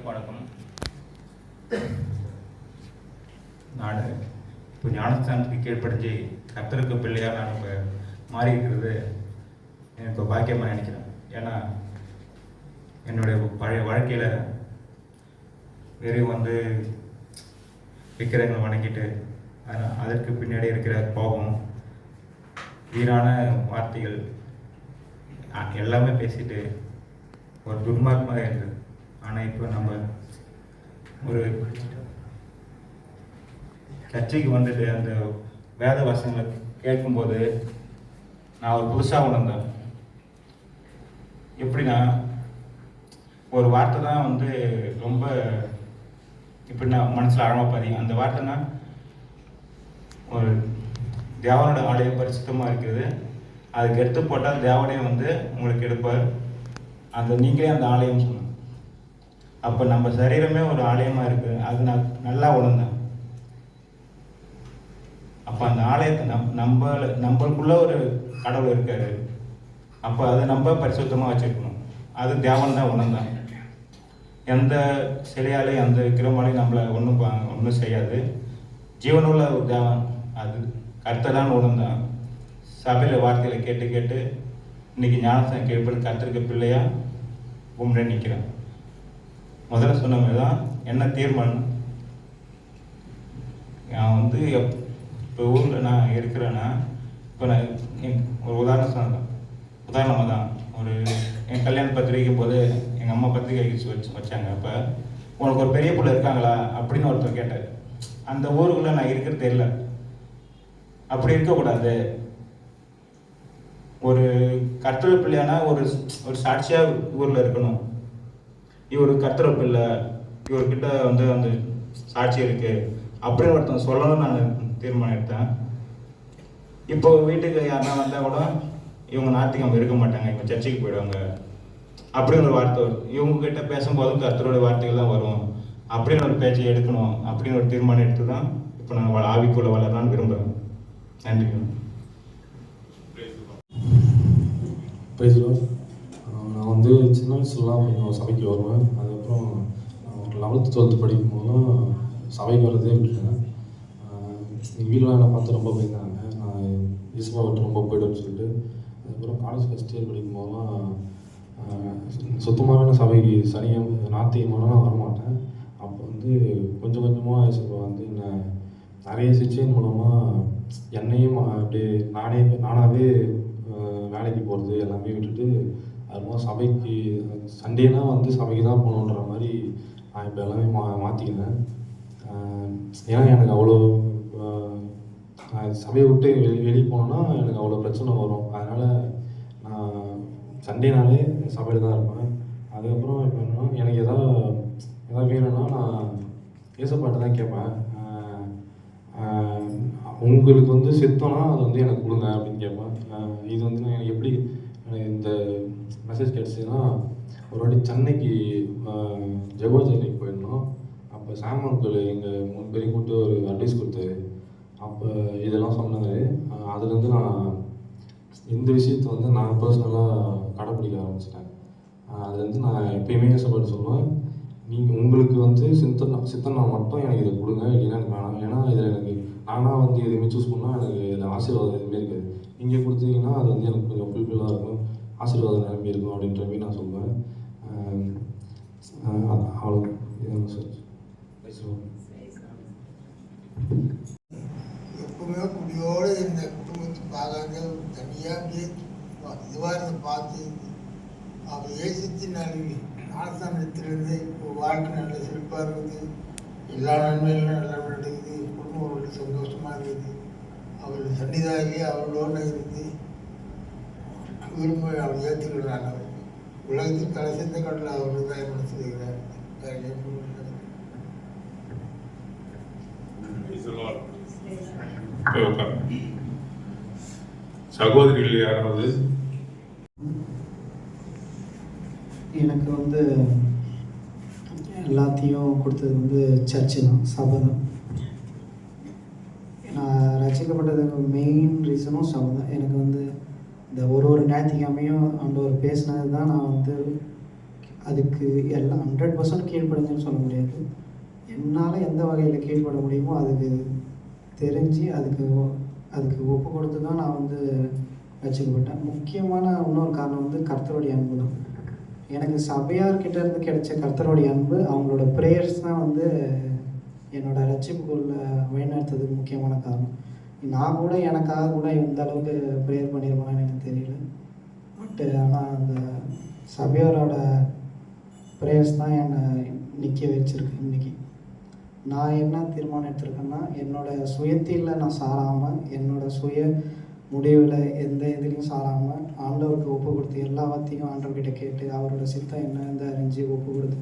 அனைவருக்கும் வணக்கம். நான் இப்போ ஞானஸ்தானத்துக்கு கீழ்ப்படிஞ்சு கர்த்தருக்கு பிள்ளையாக நான் இப்போ மாறி இருக்கிறது எனக்கு பாக்கியமாக நினைக்கிறேன். ஏன்னா என்னுடைய பழைய வாழ்க்கையில் வெறும் விக்கிரகங்களை வணங்கிட்டு அதற்கு பின்னாடி இருக்கிற கோபம், வீணான வார்த்தைகள் எல்லாமே பேசிட்டு ஒரு துன்மார்க்கமாக இருந்தது. ஆனால் இப்போ நம்ம ஒரு சர்ச்சைக்கு வந்துட்டு அந்த வேத வசனங்களை கேட்கும்போது நான் ஒரு புதுசாக உணர்ந்தேன். எப்படின்னா, ஒரு வார்த்தை தான் ரொம்ப எப்படின்னா மனசில் ஆழமாக பதியும். அந்த வார்த்தைனா, ஒரு தேவனோட ஆலயம் பரிசுத்தமாக இருக்குது, அதுக்கு எடுத்து போட்டால் தேவனே உங்களுக்கு எடுப்பார், நீங்களே அந்த ஆலயம் சொன்னோம். அப்போ நம்ம சரீரமே ஒரு ஆலயமாக இருக்குது. அது நான் நல்லா உணர்ந்தேன். அப்போ அந்த ஆலயத்தை நம்மளுக்குள்ள ஒரு கடவுள் இருக்காரு. அப்போ அதை நம்ம பரிசுத்தமாக வச்சுருக்கணும். அது தேவன் தான் உணர்ந்தான். எந்த சிலையாலையும் எந்த விக்கிரமாலையும் நம்மளை ஒன்றும் செய்யாது. ஜீவனுள்ள ஒரு தேவன், அது கர்த்தர் உணர்ந்தான். சபையில் வார்த்தைகளை கேட்டு கேட்டு இன்னைக்கு ஞானஸ்தானம் கீழ்ப்படி கர்த்தருக்கு பிள்ளையா உம்முறை நிற்கிறேன். முதல்ல சொன்ன மாதிரி தான் என்ன தீர்மானம். நான் இப்போ ஊரில் நான் இருக்கிறேன்னா, இப்போ நான் ஒரு உதாரணமாக தான் என் கல்யாண பத்திரிக்கை போது எங்கள் அம்மா பத்திரிக்கை வச்சாங்க. அப்போ உனக்கு ஒரு பெரிய பிள்ளை இருக்காங்களா அப்படின்னு ஒருத்தர் கேட்டார். அந்த ஊருக்குள்ளே நான் இருக்கிறது தெரியல. அப்படி இருக்கக்கூடாது. ஒரு கர்த்தர் பிள்ளையான ஒரு சாட்சியாக ஊரில் இருக்கணும். இவர் கர்த்தர் பிள்ளை, இவர்கிட்ட அந்த சாட்சி இருக்கு அப்படின்னு ஒருத்தன் சொல்லணும்னு நான் தீர்மானம் எடுத்தேன். இப்போ வீட்டுக்கு யாருன்னா வந்தால் கூட இவங்க ஞாயிற்றுக்கிழமை இருக்க மாட்டாங்க, இவங்க சர்ச்சைக்கு போயிடுவாங்க அப்படின்னு ஒரு வார்த்தை வரும். இவங்ககிட்ட பேசும்போதும் கர்த்தருடைய வார்த்தைகள் தான் வரும் அப்படின்னு ஒரு பேச்சை எடுக்கணும் அப்படின்னு ஒரு தீர்மானம் எடுத்து தான் இப்போ நான் ஆவிக்குள்ள வளரலான்னு விரும்புகிறேன். நன்றி. நான் சின்ன வயசுலாம் கொஞ்சம் சபைக்கு வருவேன். அதுக்கப்புறம் ஒரு 11th 12th படிக்கும் போதெல்லாம் சபைக்கு வரதே விட்டுட்டேன். எங்கள் வீட்டில் என்னை பார்த்து ரொம்ப பயந்தாங்க. நான் ஈஸ்வா விட்டு ரொம்ப போய்டுன்னு சொல்லிட்டு. அதுக்கப்புறம் காலேஜ் ஃபஸ்ட் இயர் படிக்கும் போதெல்லாம் சுத்தமாகவே நான் சபைக்கு ஞாயிற்றுக்கிழமைலாம் நான் வரமாட்டேன். அப்போ கொஞ்சம் கொஞ்சமாக ஈஸ்வா என்னை நிறைய சிக்ஷன் மூலமாக என்னையும் அப்படியே நானாகவே வேலைக்கு போகிறது எல்லாமே விட்டுட்டு, அதுமாதிரி சபைக்கு சண்டேனா சபைக்கு தான் போகணுன்ற மாதிரி நான் இப்போ எல்லாமே மாற்றிக்கினேன். ஏன்னா எனக்கு அவ்வளோ சபையை விட்டு வெளியே போனோன்னா எனக்கு அவ்வளோ பிரச்சனை வரும். அதனால் நான் சண்டேனாலே சபையில் தான் இருப்பேன். அதுக்கப்புறம் இப்போ என்னன்னா, எனக்கு எதாவது வேணும்னா நான் ஏசப்பாட்டை தான் கேட்பேன். உங்களுக்கு சித்தம்னா அது எனக்கு கொடுங்க அப்படின்னு கேட்பேன். இது நான் எனக்கு எப்படி இந்த மெசேஜ் கிடச்சிதுன்னா, ஒரு வாட்டி சென்னைக்கு ஜெகோஜெனிக்கு போயிருந்தோம். அப்போ சாம் அங்கிள் எங்கள் 3 பேரையும் கூப்பிட்டு ஒரு அட்வைஸ் கொடுத்தாரு. அப்போ இதெல்லாம் சொன்னார். அதுலேருந்து நான் இந்த விஷயத்தை நான் பர்சனலாக கடைப்பிடிக்க ஆரம்பிச்சிட்டேன். அதுலேருந்து நான் எப்பயுமே ஏசப்பாட்டு சொல்லுவேன், நீங்கள் உங்களுக்கு சித்தம்னா மட்டும் எனக்கு இதை கொடுங்க, இல்லைன்னா எனக்கு வேணாம். ஏன்னா இதில் எனக்கு நானாக எதுவுமே சூஸ் பண்ணால் எனக்கு இதில் ஆசீர்வாதம் எதுவுமே இருக்காது. நீங்கள் கொடுத்தீங்கன்னா அது எனக்கு கொஞ்சம் ஃபுல்ஃபில்லாக இருக்கும், ஆசீர்வாதம் நிரம்பி இருக்கும் அப்படின்ற மாதிரி நான் சொல்லுவேன். அவ்வளோ இதுதான் சார். எப்பவுமே குடியோடு இந்த குடும்பத்தை பார்க்காத தனியாக அப்படியே இதுவாக இருந்து பார்த்து அவர் ஏசித்து ஞானஸ்தானத்திலிருந்து இப்போ வாழ்க்கை நல்ல சிறப்பாக இருக்குது. எல்லா நன்மைகளும் நல்லா நடக்குது. குடும்பம் அவர்களுக்கு சந்தோஷமாக இருக்குது. அவர்கள் சன்னிதாகி அவர்களோடு இருந்து விரும்ப அவர் ஏற்றுக்கிறாங்க. உலகத்தில் கடைசித்த கடலில் அவர்கள் தான் என்ன செய்கிறார். சகோதரிகள் யாராவது? எனக்கு எல்லாத்தையும் கொடுத்தது சர்ச்சு தான், சபை தான். நான் ரசிக்கப்பட்டதுக்கு மெயின் ரீசனும் சபை தான். எனக்கு இந்த ஒரு ஞாயிற்றுக்கிழமையும் ஆண்டவர் பேசினது தான் நான் அதுக்கு எல்லாம் 100% கீழ்ப்படிஞ்சுன்னு சொல்ல முடியாது. என்னால் எந்த வகையில் கீழ்ப்பட முடியுமோ அதுக்கு தெரிஞ்சு அதுக்கு ஒப்பு கொடுத்து தான் நான் வந்து ரட்சிக்கப்பட்டேன். முக்கியமான இன்னொரு காரணம் வந்து கர்த்தருடைய அன்பு தான். எனக்கு சபையார்கிட்ட இருந்து கிடைச்ச கர்த்தருடைய அன்பு, அவங்களோட ப்ரேயர்ஸ் தான் வந்து என்னோட ரட்சிப்புக்குள்ள வழிநடத்துறதுக்கு முக்கியமான காரணம். நான் கூட எனக்காக கூட இந்த அளவுக்கு ப்ரேயர் பண்ணியிருப்பேன்னு எனக்கு தெரியல. பட் ஆனால் அந்த சபையாரோட ப்ரேயர்ஸ் தான் என்னை நிற்க வச்சுருக்கு. இன்றைக்கி நான் என்ன தீர்மானம் எடுத்திருக்கேன்னா, என்னோடய சுயத்தில் நான் சாராமல், என்னோடய சுய முடிவில் எந்த இதுலேயும் சாராமல் ஆண்டவருக்கு ஒப்பு கொடுத்து எல்லாத்தையும் ஆண்டவர்கிட்ட கேட்டு அவரோட சித்தம் என்னன்னு அறிஞ்சு ஒப்பு கொடுத்து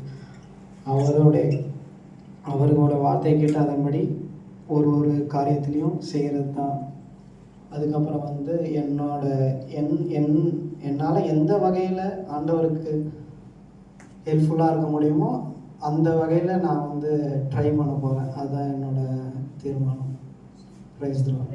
அவரோட வார்த்தையை கேட்டு அதன்படி ஒரு காரியத்துலேயும் செய்கிறது தான். அதுக்கப்புறம் வந்து என்னால் எந்த வகையில் ஆண்டவருக்கு ஹெல்ப்ஃபுல்லாக இருக்க முடியுமோ அந்த வகையில் நான் வந்து ட்ரை பண்ண போகிறேன். அதுதான் என்னோடய தீர்மானம். Praise the Lord.